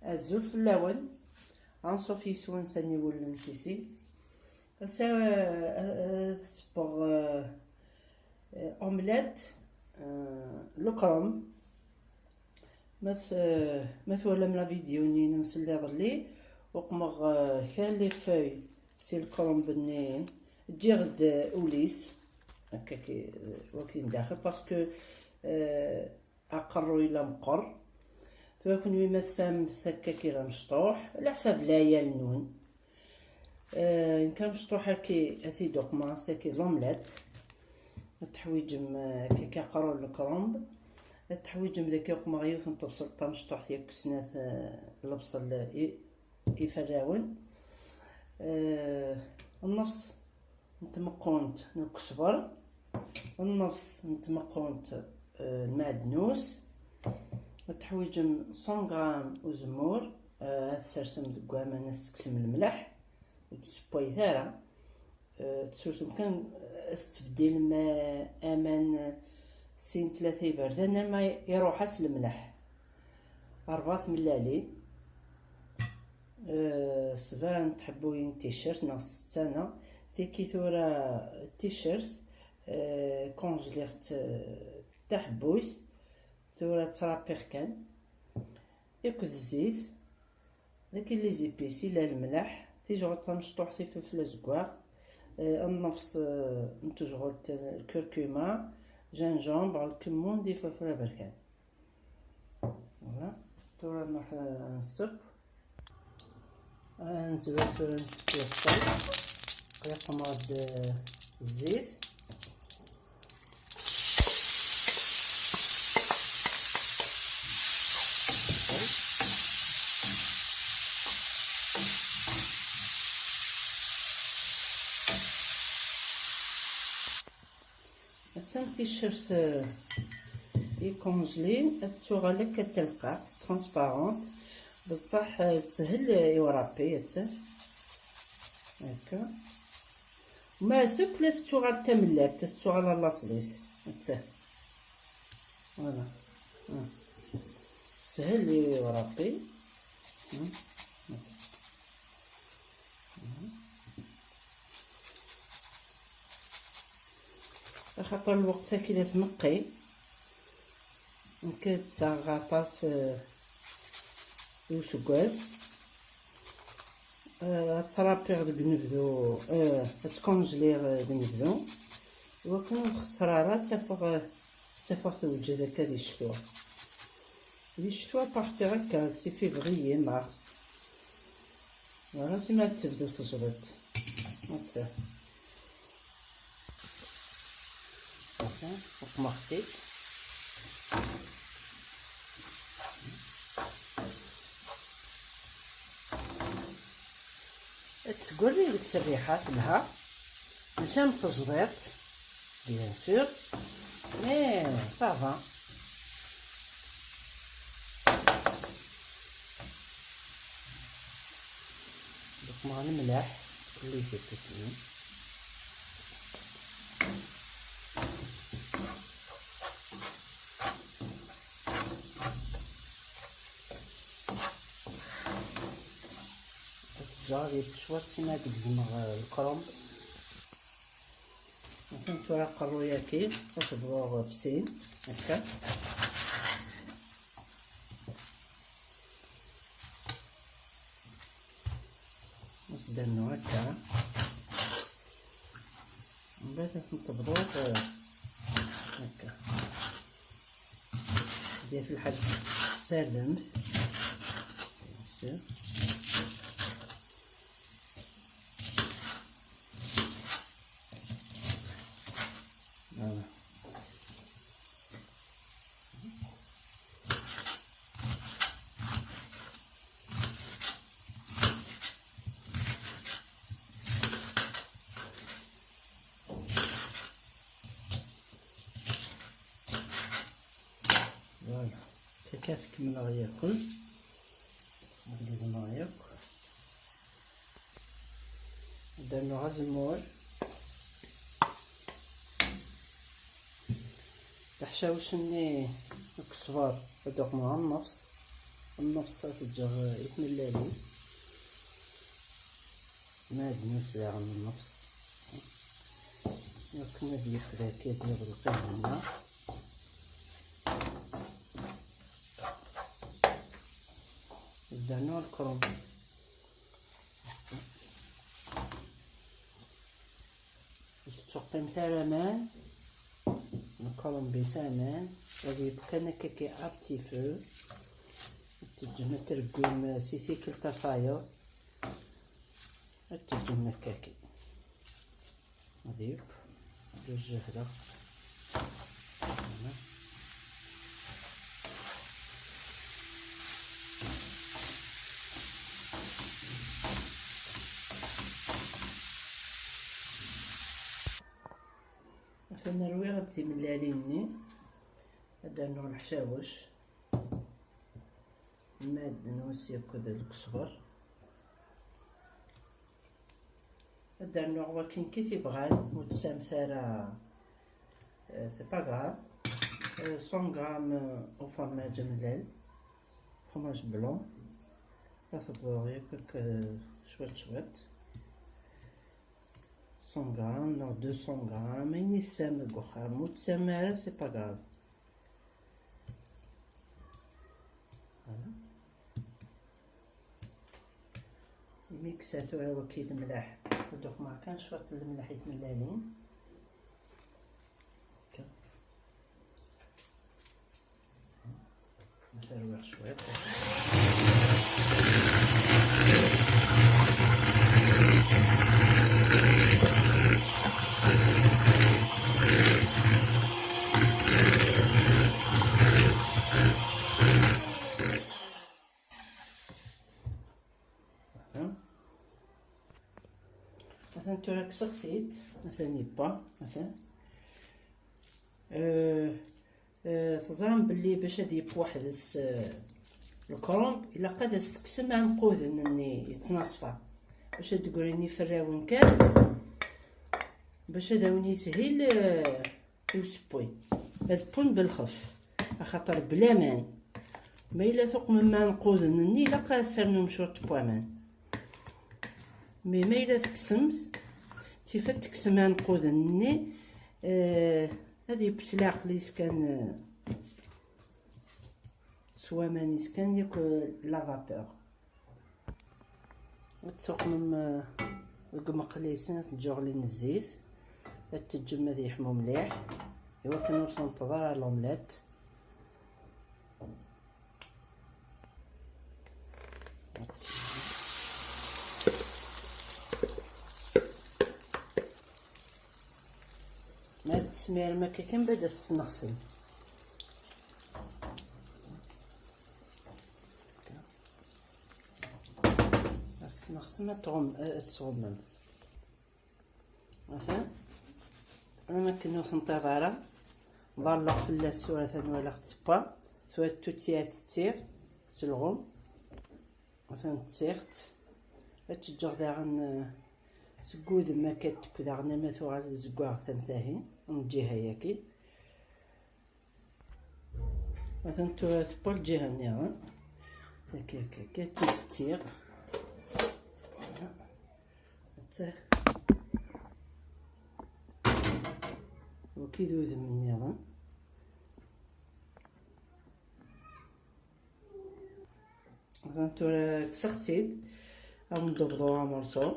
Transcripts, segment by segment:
الزول في اللون غنصوف يسون ساني ولا نسيسي هسا صبغ اومليت لو كروم مثلا من لا فيديو ني نسلي ظلي وقمغ كان لي فاي سي الكروم بني تجي غد اوليس هكاك وكاين داخل باسكو اقر الى مقر تكون ويما سام هكاك غير مشطوح على حساب لايا النون ان كان مشطوح هكي اثي دوقما ساكي لومليت التحويجم كي قرو الكرومب التحويجم داك يقما غير نطبسل طا مشطوح ديال كسنات البصل يفراون النص نتمقونت نكسبر النص نتمقونت المعدنوس التحويجم 100 غرام وزمور تسرسم دكواما نسكسم الملح وتسبوي ثارا تسرسم كان استبدل ما امان سين 3 بردان ما يروح اس الملح 4 ملالي سبان تحبوين تيشيرت نص سنة تيكي ثورا التيشيرت كونجليغت تحبويت ثورا ترابيغ كان ياكل الزيت لكن لي زيبيسي لا الملح تيجغل مشطوح في فلفل زكواغ النفس نتجغل الكركوما جنجامبر الكمون دي فلفل بركان فوالا ثورا نروح نصب نزول ثورا نسبي الصل قليل مراد الزيت تسم تيشيرت يكونجلي التوغالك كتلقى ترونسبارونت بصح سهل يورابي هكا ما ثقل التوغال تملات التوغال لاصليس فوالا سهل يورابي خاطر الوقت كي تنقي يمكن تغطاس يوسكواس ترابيغ دك نبدو تكونجليغ دك نبدو وكون اخترارا تفاق توجد هكا دي الشتوى بارتي هكا سي فيفريي مارس فوالا سيما تبدو تجبد هاتا وقمختيت تقولي ديك الريحات لها نسام تجبيط بيان سور مي صافا دوك مع الملح اللي زيت تسمين جاري شوات سيما ديك زمغ الكرومب ممكن تورا قرويا كي تبغوغ بسين هكا نصدرنو هكا من بعد نطبقوه هكا ديال في الحد سالمت فوالا كاكاس كمل غياكل لازم غياكل درنا غا زمور تحشاوشني الكسفار هادوك مع النفس النص تجر يتملالي ما دنوس داغ من النص كما ديال كدا كيدير القيمة زدنا الكرم تقيم ثلامان الكرم بسامان غادي يبقى كي ابتي فو تجمع ترقوم سيتي كل طفايا تجمع كاكي غادي بالجهدة مثلا نروي غادي ملاليني هذا نوع الحشاوش ماد نوسي كذا الكسبر هذا النوع ولكن كي تيبغان متسام ثرا سي با غاف 100 غرام او فرماج ملال فرماج بلون كتصبرو ياك شويت 100 غرام نو 200 غرام يعني سام كوخا متسام سي با غاف ميكساتو هو كي الملاح دوك ما كانش شويه الملاح يتملالين نترويح شويه مثلا توراك سخفيت مثلا يبا مثلا تظن بلي باش هادي بواحد الكرومب الا قاد تقسم عن قوذن اني يتناصفى باش تقوليني فراون كان باش هذا وين يسهل يسبوي هاد بون بالخف خاطر بلا مان ما الا ثق مما نقوذن اني لا قاسرنا مشوط بوامان مي ما الا تقسمت تيفات تقسم عن قوذن هذه بسلاق لي سكان سوا ماني سكان ياك لا فابور تقمم القمقليسين تجغلين الزيت التجمع ذي يحمو مليح ايوا كنوصل ننتظر على لومليت ما تسمير الماكا كان بدا السنغسل السنغسل ما تغمم مثلا انا كنوصل ننتظر نضلق في السوره ثاني ولا تسبا سوا توتيات تير تلغم مثلا تسيرت تجر داغن سكود ما كتب داغنا ما ثوغ الزكواغ ثمثاهي من جهه ياكي مثلا تو ثبول جهه نيران هكاك تير وكي ذو ذم النيران مثلا تو كسختيد او نضبطوها مرصو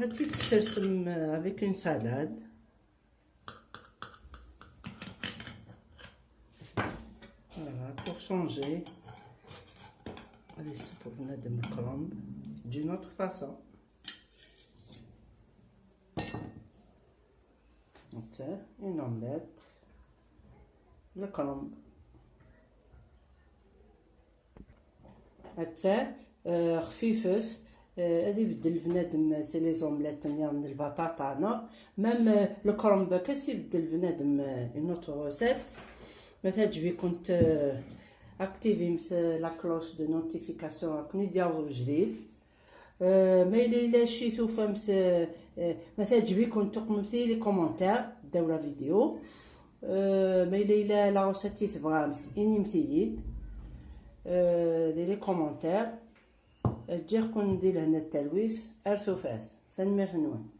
غادي تسرسم avec une salade voilà pour changer غادي نصبو بنادم الكرنب d'une autre façon هكا une omelette الكرنب حتى خفيفه هذه يبدل بنادم سي لي زومليت من البطاطا انا ميم الكرنب كاس يبدل بنادم اون اوتر روسيت مثلا تجي كنت اكتيفي مثل لا كلوش دو نوتيفيكاسيون راكم يديروا جديد ما الا شيتو فهمت مثلا تجي كنت تقوم مثل لي كومونتير داو لا فيديو ما إلا لا غوصتي تبغى إني متيد ديري كومونتير تجي كون ندير هنا التلويث أرثو فات. تنمير نون.